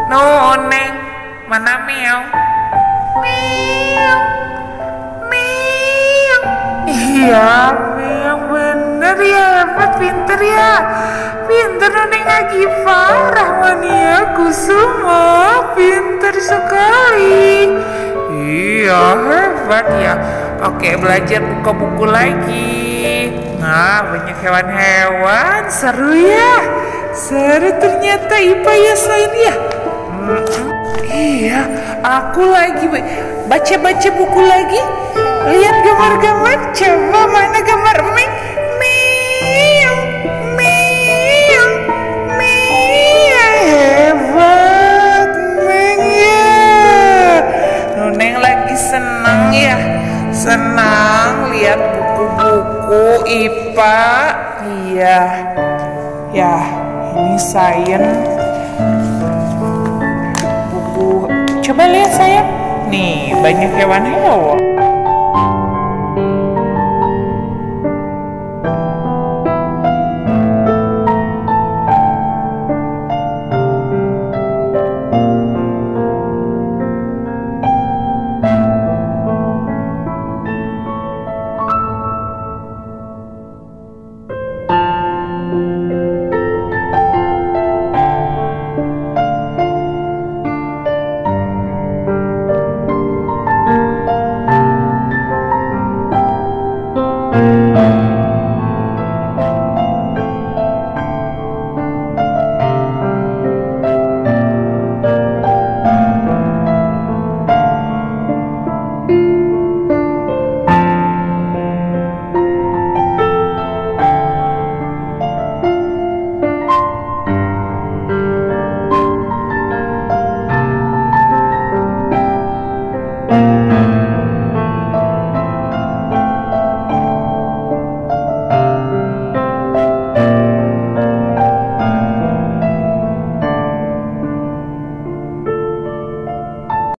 Neng, mana meow? Meow, meow. Iya, meow bener ya, hebat, pinter ya. Pinter Neng Agiva, Rahmania Kusuma, pinter sekali. Iya, hebat ya. Oke, belajar buka buku lagi. Nah, banyak hewan-hewan, seru ya. Seru ternyata IPA ya selain ya. Iya, aku lagi baca-baca buku lagi. Lihat gambar-gambar, coba mana gambar Meng? Meow, meow, meow. Hebat, Meng ya. Neng lagi senang ya. Senang lihat buku-buku IPA. Iya. Ya, ini sains. Buku. Coba lihat sayang. Nih, banyak hewan-hewan.